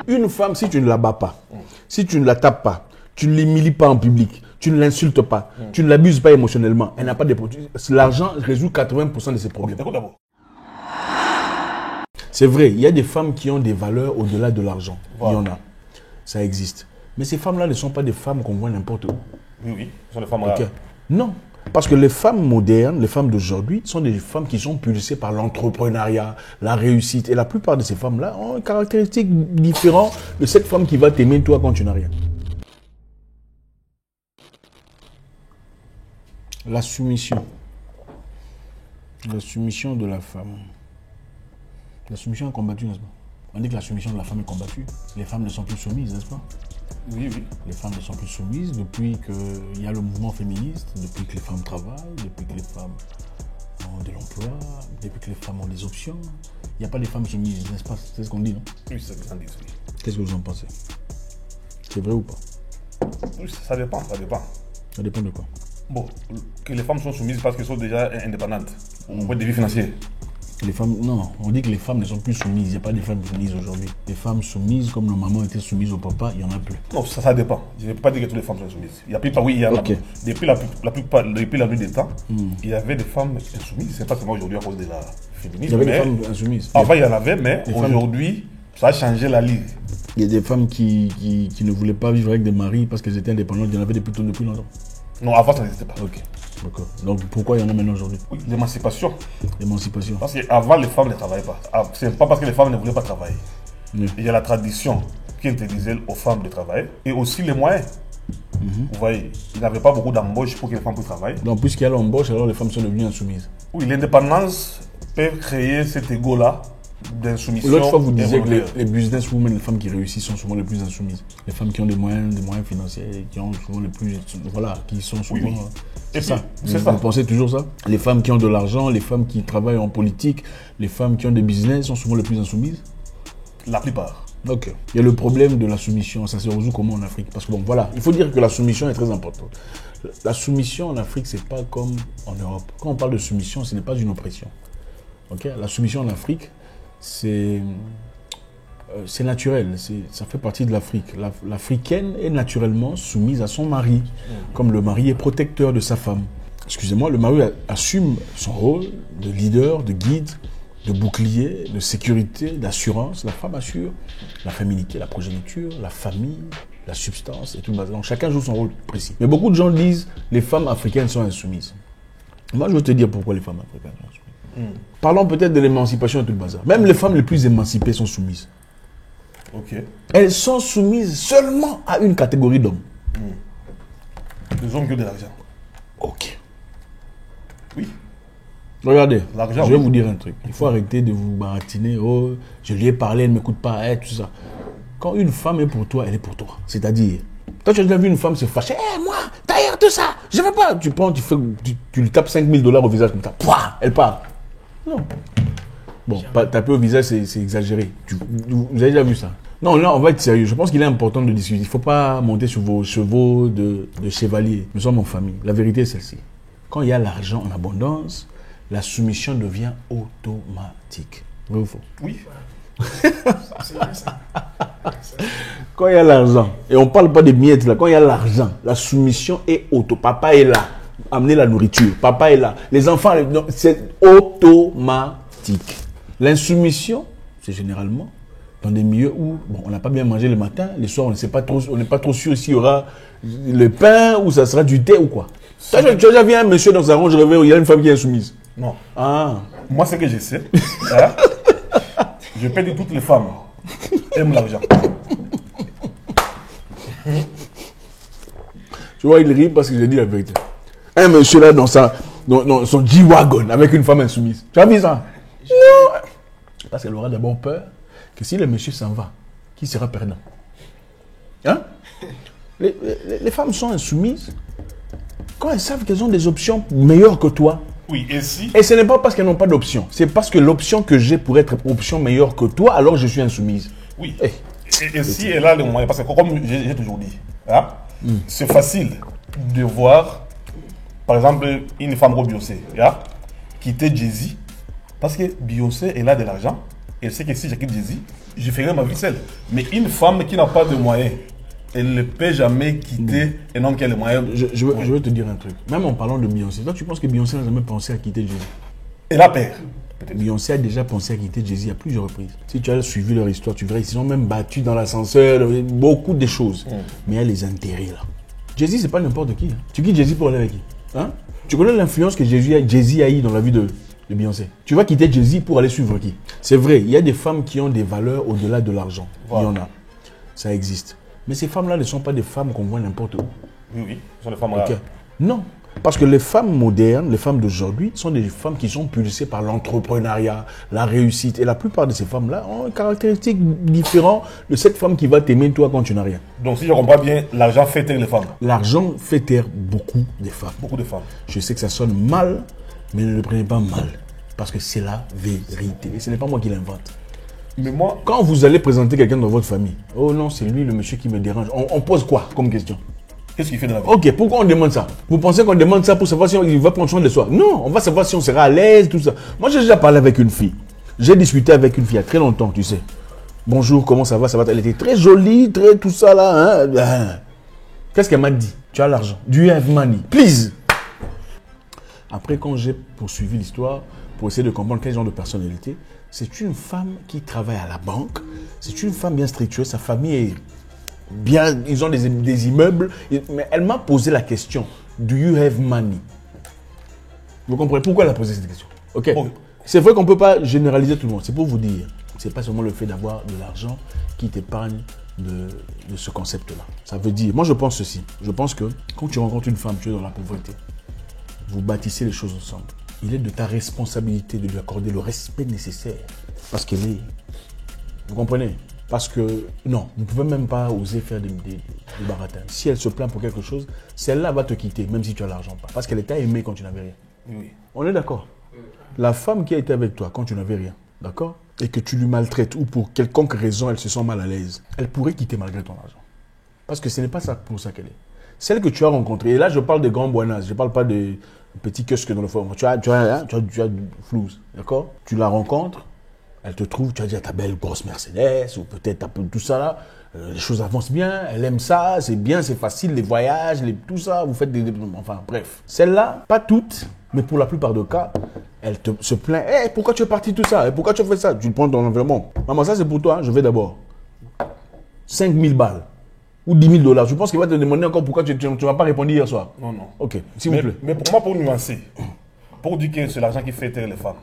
Une femme, si tu ne la bats pas, si tu ne la tapes pas, tu ne l'humilies pas en public, tu ne l'insultes pas, tu ne l'abuses pas émotionnellement, elle n'a pas de produits. L'argent résout 80% de ses problèmes. C'est vrai, il y a des femmes qui ont des valeurs au-delà de l'argent. Il y en a. Ça existe. Mais ces femmes-là ne sont pas des femmes qu'on voit n'importe où. Oui, ce sont des femmes rares. Non. Parce que les femmes modernes, les femmes d'aujourd'hui, sont des femmes qui sont pulsées par l'entrepreneuriat, la réussite. Et la plupart de ces femmes-là ont une caractéristique différente de cette femme qui va t'aimer toi quand tu n'as rien. La soumission. La soumission de la femme. La soumission est combattue, n'est-ce pas? On dit que la soumission de la femme est combattue. Les femmes ne sont plus soumises, n'est-ce pas? Oui, oui. Les femmes ne sont plus soumises depuis qu'il y a le mouvement féministe, depuis que les femmes travaillent, depuis que les femmes ont de l'emploi, depuis que les femmes ont des options. Il n'y a pas de femmes soumises, n'est-ce pas? C'est ce qu'on dit, non? Oui, c'est ce qu'on dit, oui. Qu'est-ce que vous en pensez? C'est vrai ou pas? Oui, ça dépend, ça dépend. Ça dépend de quoi? Bon, que les femmes sont soumises parce qu'elles sont déjà indépendantes. On voit des vies financières. Les femmes, non, on dit que les femmes ne sont plus soumises. Il n'y a pas de femmes soumises aujourd'hui. Les femmes soumises, comme nos mamans étaient soumises au papa, il n'y en a plus. Non, ça dépend. Je ne peux pas dire que toutes les femmes sont soumises. Il y a plus, oui, il y en a. Okay. Depuis la nuit des temps, il y avait des femmes insoumises. C'est pas seulement aujourd'hui à cause de la féminisme. Il y avait des femmes insoumises. Avant, il y en avait, mais aujourd'hui, ça a changé la ligne. Il y a des femmes qui ne voulaient pas vivre avec des maris parce qu'elles étaient indépendantes. Il y en avait depuis longtemps. Non, avant, ça n'existait pas. Ok, d'accord. Donc pourquoi il y en a maintenant aujourd'hui? Oui, l'émancipation. L'émancipation. Parce qu'avant, les femmes ne travaillaient pas. C'est pas parce que les femmes ne voulaient pas travailler. Oui. Il y a la tradition qui interdisait aux femmes de travailler et aussi les moyens. Vous voyez, il n'y avait pas beaucoup d'embauches pour que les femmes puissent travailler. Donc puisqu'il y a l'embauche, alors les femmes sont devenues insoumises. Oui, l'indépendance peut créer cet égo-là d'insoumission. L'autre fois, vous disiez que les businesswomen, les femmes qui réussissent sont souvent les plus insoumises. Les femmes qui ont des moyens financiers, qui ont souvent les plus... Voilà, qui sont souvent... Oui. C'est ça. Vous pensez toujours ça? Les femmes qui ont de l'argent, les femmes qui travaillent en politique, les femmes qui ont des business sont souvent les plus insoumises? La plupart. Ok. Il y a le problème de la soumission. Ça se résout comment en Afrique? Parce que bon, voilà, il faut dire que la soumission est très importante. La soumission en Afrique, c'est pas comme en Europe. Quand on parle de soumission, ce n'est pas une oppression. Ok? La soumission en Afrique, c'est naturel, ça fait partie de l'Afrique. L'Africaine est naturellement soumise à son mari, comme le mari est protecteur de sa femme. Excusez-moi, le mari assume son rôle de leader, de guide, de bouclier, de sécurité, d'assurance. La femme assure la féminité, la progéniture, la famille, la substance et tout le bazar. Donc chacun joue son rôle précis. Mais beaucoup de gens disent les femmes africaines sont insoumises. Moi, je veux te dire pourquoi les femmes africaines sont insoumises. Parlons peut-être de l'émancipation et tout le bazar. Même les femmes les plus émancipées sont soumises. Ok. Elles sont soumises seulement à une catégorie d'hommes. Les hommes qui ont de l'argent. Ok. Oui. Regardez, je vais oui. vous dire un truc. Il faut arrêter de vous baratiner. Oh, je lui ai parlé, elle ne m'écoute pas, tout ça. Quand une femme est pour toi, elle est pour toi. C'est-à-dire, toi tu as déjà vu une femme se fâcher. Moi, d'ailleurs, tout ça, je ne veux pas. Tu prends, tu lui tapes $5 000 au visage comme ça. Pouah, elle part. Non. Bon, taper au visage, c'est exagéré. Vous avez déjà vu ça? Non, là, on va être sérieux. Je pense qu'il est important de discuter. Il ne faut pas monter sur vos chevaux de chevalier. Nous sommes en famille. La vérité est celle-ci. Quand il y a l'argent en abondance, la soumission devient automatique. Vrai ou faux? Oui. Quand il y a l'argent, et on ne parle pas des miettes là, quand il y a l'argent, la soumission est auto. Papa est là. Amenez la nourriture. Papa est là. Les enfants, c'est automatique. L'insoumission, c'est généralement dans des milieux où on n'a pas bien mangé le matin, les soirs, on n'est pas trop sûr s'il y aura le pain ou ça sera du thé ou quoi. Tu as déjà vu un monsieur dans sa ronge, il y a une femme qui est insoumise. Non. Ah. Moi, ce que je sais, je peux dire toutes les femmes aiment l'argent. Tu vois, il rit parce que j'ai dit la vérité. Un monsieur là dans son G-Wagon avec une femme insoumise. Tu as vu ça? Non. Parce qu'elle aura d'abord peur que si le monsieur s'en va, qui sera perdant? Hein? Les femmes sont insoumises quand elles savent qu'elles ont des options meilleures que toi. Oui, et si... Et ce n'est pas parce qu'elles n'ont pas d'option. C'est parce que l'option que j'ai pour être option meilleure que toi, alors je suis insoumise. Oui. Et si elle a les moyens, parce que comme j'ai toujours dit, hein, c'est facile de voir, par exemple, une femme comme Beyoncé, yeah, quitter Jay-Z, parce que Beyoncé, elle a de l'argent, elle sait que si je quitte Jay-Z, je ferai ma vie seule. Mais une femme qui n'a pas de moyens, elle ne peut jamais quitter un homme qui a les moyens. Je veux te dire un truc. Même en parlant de Beyoncé, toi tu penses que Beyoncé n'a jamais pensé à quitter Jay-Z? Elle a peur. Beyoncé a déjà pensé à quitter Jay-Z à plusieurs reprises. Si tu as suivi leur histoire, tu verras, ils se sont même battus dans l'ascenseur, beaucoup de choses. Mais il y a les intérêts là. Jay-Z, c'est pas n'importe qui. Hein. Tu quittes Jay-Z pour aller avec qui? Hein? Tu connais l'influence que Jay-Z a eu dans la vie de Beyoncé. Tu vas quitter Jay-Z pour aller suivre qui? C'est vrai, il y a des femmes qui ont des valeurs au-delà de l'argent. Voilà. Il y en a. Ça existe. Mais ces femmes-là ne sont pas des femmes qu'on voit n'importe où. Oui, ce sont des femmes rares. Non. Parce que les femmes modernes, les femmes d'aujourd'hui, sont des femmes qui sont pulsées par l'entrepreneuriat, la réussite. Et la plupart de ces femmes-là ont une caractéristique différente de cette femme qui va t'aimer toi quand tu n'as rien. Donc si je comprends bien, l'argent fait taire les femmes. L'argent fait taire beaucoup de femmes. Beaucoup de femmes. Je sais que ça sonne mal, mais ne le prenez pas mal. Parce que c'est la vérité. Et ce n'est pas moi qui l'invente. Mais moi... Quand vous allez présenter quelqu'un dans votre famille, oh non, c'est lui le monsieur qui me dérange. On pose quoi comme question? Qu'est-ce qu'il fait de la vie? Ok, pourquoi on demande ça? Vous pensez qu'on demande ça pour savoir si il va prendre soin de soi? Non, on va savoir si on sera à l'aise, tout ça. Moi, j'ai déjà parlé avec une fille. J'ai discuté avec une fille il y a très longtemps, tu sais. Bonjour, comment ça va? Ça va? Elle était très jolie, très tout ça là. Hein? Qu'est-ce qu'elle m'a dit? Tu as l'argent. Do you have money? Please. Après, quand j'ai poursuivi l'histoire pour essayer de comprendre quel genre de personnalité, c'est une femme qui travaille à la banque. C'est une femme bien structurée. Sa famille est bien, ils ont des immeubles, mais elle m'a posé la question, do you have money? Vous comprenez pourquoi elle a posé cette question? Ok. Bon. C'est vrai qu'on ne peut pas généraliser tout le monde. C'est pour vous dire, c'est pas seulement le fait d'avoir de l'argent qui t'épargne de ce concept-là. Ça veut dire, moi je pense ceci. Je pense que quand tu rencontres une femme, tu es dans la pauvreté. Vous bâtissez les choses ensemble. Il est de ta responsabilité de lui accorder le respect nécessaire parce qu'elle est. Vous comprenez? Parce que, non, vous ne pouvez même pas oser faire des baratins. Si elle se plaint pour quelque chose, celle-là va te quitter, même si tu as l'argent pas. Parce qu'elle t'a aimé quand tu n'avais rien. Oui. On est d'accord? La femme qui a été avec toi quand tu n'avais rien, d'accord? Et que tu lui maltraites ou pour quelconque raison, elle se sent mal à l'aise, elle pourrait quitter malgré ton argent. Parce que ce n'est pas ça pour ça qu'elle est. Celle que tu as rencontrée, et là je parle de grands buenas, je ne parle pas de petits kiosques dans le forum. Tu as du flouze, d'accord? Tu la rencontres. Elle te trouve, tu as dit à ta belle grosse Mercedes, ou peut-être un peu tout ça là, les choses avancent bien, elle aime ça, c'est bien, c'est facile, les voyages, tout ça, vous faites enfin bref. Celle-là, pas toutes, mais pour la plupart des cas, elle se plaint, hey, pourquoi tu es parti tout ça, pourquoi tu as fait ça? Tu le prends dans l'environnement. Maman, ça c'est pour toi, je vais d'abord. 5 000 balles, ou 10 000 $. Je pense qu'il va te demander encore pourquoi tu ne m'as pas répondu hier soir. Non, non. Ok, s'il vous plaît. Mais pour moi, pour nuancer, pour dire que c'est l'argent qui fait taire les femmes,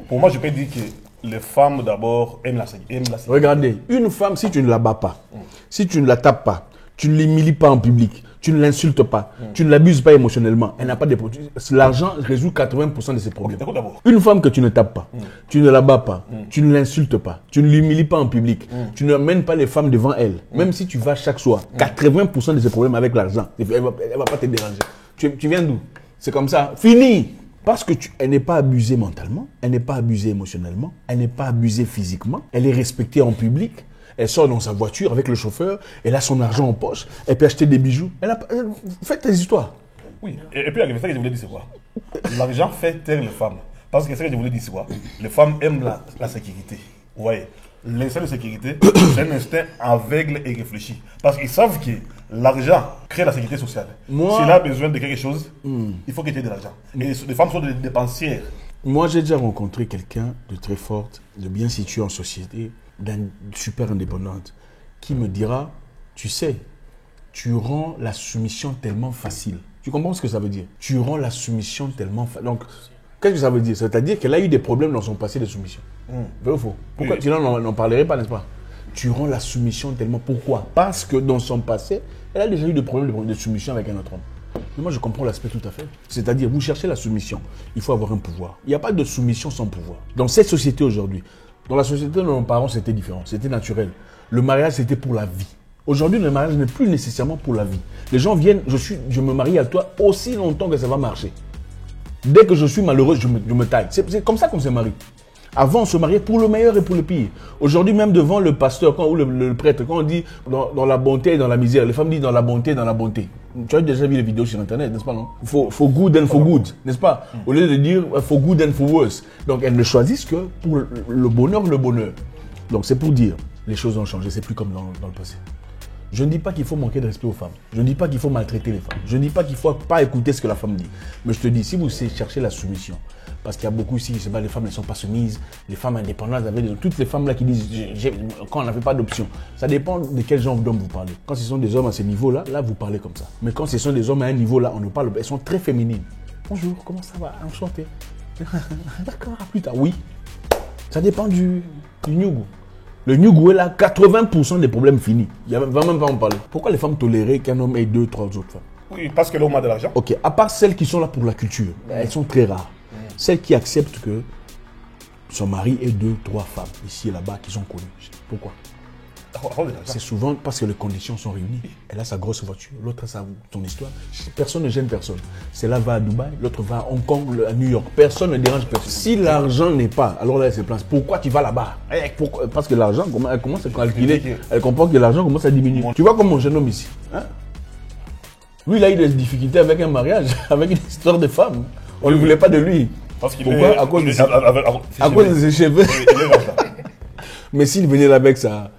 pour moi je peux dire que les femmes d'abord aiment la sécurité. Regardez, une femme, si tu ne la bats pas, si tu ne la tapes pas, tu ne l'humilies pas en public, tu ne l'insultes pas, tu ne l'abuses pas émotionnellement, elle n'a pas de problème. L'argent résout 80% de ses problèmes. Une femme que tu ne tapes pas, tu ne la bats pas, tu ne l'insultes pas, tu ne l'humilies pas en public, tu ne mènes pas les femmes devant elle, même si tu vas chaque soir, 80% de ses problèmes avec l'argent, elle ne va pas te déranger. Tu viens d'où? C'est comme ça, fini! Parce que elle n'est pas abusée mentalement, elle n'est pas abusée émotionnellement, elle n'est pas abusée physiquement, elle est respectée en public, elle sort dans sa voiture avec le chauffeur, elle a son argent en poche, elle peut acheter des bijoux. Faites tes histoires. Oui, et puis ça que je voulais dire c'est quoi? L'argent fait taire les femmes. Parce que ça que je voulais dire c'est quoi? Les femmes aiment la sécurité. Vous voyez? L'instinct de sécurité, c'est un instinct aveugle et réfléchi. Parce qu'ils savent que l'argent crée la sécurité sociale. S'il a besoin de quelque chose, il faut qu'il y ait de l'argent. Et les femmes sont des dépensières. Moi, j'ai déjà rencontré quelqu'un de très forte, de bien situé en société, d'une super indépendante, qui me dira, tu sais, tu rends la soumission tellement facile. Tu comprends ce que ça veut dire? Tu rends la soumission tellement facile. Donc, qu'est-ce que ça veut dire? C'est-à-dire qu'elle a eu des problèmes dans son passé de soumission. Vrai ou faux? Pourquoi? Sinon, on n'en parlerait pas, n'est-ce pas? Tu rends la soumission tellement... Pourquoi? Parce que dans son passé, elle a déjà eu des problèmes de soumission avec un autre homme. Mais moi, je comprends l'aspect tout à fait. C'est-à-dire, vous cherchez la soumission, il faut avoir un pouvoir. Il n'y a pas de soumission sans pouvoir. Dans cette société aujourd'hui, dans la société de nos parents, c'était différent, c'était naturel. Le mariage, c'était pour la vie. Aujourd'hui, le mariage n'est plus nécessairement pour la vie. Les gens viennent, je me marie à toi aussi longtemps que ça va marcher. Dès que je suis malheureux, je me taille. C'est comme ça qu'on se marie. Avant, on se mariait pour le meilleur et pour le pire. Aujourd'hui, même devant le pasteur ou le prêtre, quand on dit dans la bonté et dans la misère, les femmes disent dans la bonté et dans la bonté. Tu as déjà vu les vidéos sur Internet, n'est-ce pas, non? For good and for good, n'est-ce pas? Au lieu de dire for good and for worse. Donc, elles ne choisissent que pour le bonheur, le bonheur. Donc, c'est pour dire, les choses ont changé, c'est plus comme dans le passé. Je ne dis pas qu'il faut manquer de respect aux femmes. Je ne dis pas qu'il faut maltraiter les femmes. Je ne dis pas qu'il ne faut pas écouter ce que la femme dit. Mais je te dis, si vous cherchez la soumission, parce qu'il y a beaucoup ici, je sais pas, les femmes ne sont pas soumises, les femmes indépendantes, toutes les femmes là qui disent, quand on n'avait pas d'option, ça dépend de quel genre d'homme vous parlez. Quand ce sont des hommes à ce niveau-là, là vous parlez comme ça. Mais quand ce sont des hommes à un niveau là, on ne parle pas, elles sont très féminines. Bonjour, comment ça va? Enchanté. D'accord, à plus tard. Oui. Ça dépend du Nyugu. Le Nyugu est là, 80% des problèmes finis. Il ne va même pas en parler. Pourquoi les femmes toléraient qu'un homme ait 2, 3 autres femmes? Oui, parce que l'homme a de l'argent. Ok, à part celles qui sont là pour la culture, elles sont très rares. Celles qui acceptent que son mari ait 2, 3 femmes, ici et là-bas, qui sont connues. Pourquoi? C'est souvent parce que les conditions sont réunies. Elle a sa grosse voiture, l'autre a son histoire. Personne ne gêne personne. Celle-là va à Dubaï, l'autre va à Hong Kong, à New York. Personne ne dérange personne. Si l'argent n'est pas, alors là elle se place. Pourquoi tu vas là-bas? Parce que l'argent, elle commence à calculer. Elle comprend que l'argent commence à diminuer. Tu vois comme mon jeune homme ici. Hein? Lui, il a eu des difficultés avec un mariage, avec une histoire de femme. On ne voulait pas de lui. Parce qu'il Pourquoi? À cause de ses cheveux. Mais s'il venait là avec sa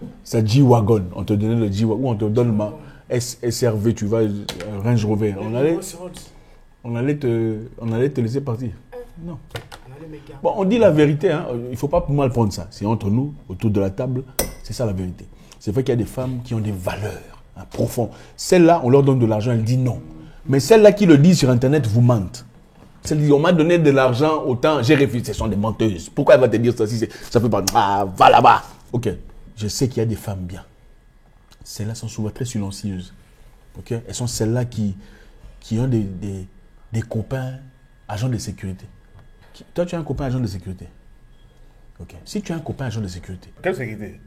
G-Wagon, on te donnait le G-Wagon, on te donne ma SRV, tu vas, Range Rover, on allait te laisser partir. Non. Bon, on dit la vérité, hein. Il ne faut pas mal prendre ça. C'est entre nous, autour de la table, c'est ça la vérité. C'est vrai qu'il y a des femmes qui ont des valeurs profondes. Celles-là, on leur donne de l'argent, elles disent non. Mais celles-là qui le disent sur Internet vous mentent. Celles qui disent, on m'a donné de l'argent, autant j'ai refusé. Ce sont des menteuses. Pourquoi elle va te dire ça si ça fait pas... Ah, va là-bas. Ok. Je sais qu'il y a des femmes bien. Celles-là sont souvent très silencieuses. Ok. Elles sont celles-là qui ont des copains agents de sécurité. Toi, tu as un copain agent de sécurité. Ok. Si tu as un copain agent de sécurité. Quelle sécurité?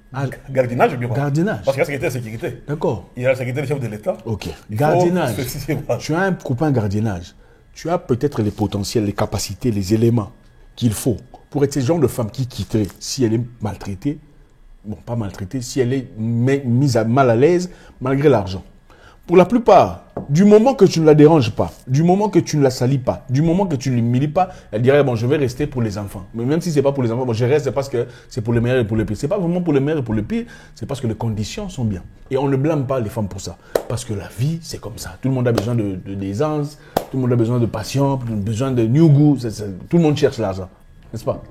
Gardiennage ou bien quoi? Gardiennage. Parce qu'il y a la sécurité, c'est sécurité. D'accord. Il y a la sécurité du chef de l'État. Ok. Gardiennage. Tu as un copain gardiennage. Tu as peut-être les potentiels, les capacités, les éléments qu'il faut pour être ce genre de femme qui quitterait si elle est maltraitée. Bon, pas maltraitée, si elle est mise mal à l'aise malgré l'argent. Pour la plupart, du moment que tu ne la déranges pas, du moment que tu ne la salis pas, du moment que tu ne l'humilies pas, elle dirait, bon, je vais rester pour les enfants. Mais même si ce n'est pas pour les enfants, bon, je reste parce que c'est pour le meilleur et pour le pire. Ce n'est pas vraiment pour le meilleur et pour le pire, c'est parce que les conditions sont bien. Et on ne blâme pas les femmes pour ça. Parce que la vie, c'est comme ça. Tout le monde a besoin d'aisance, tout le monde a besoin de patience, besoin de new goût. Tout le monde cherche l'argent. N'est-ce pas?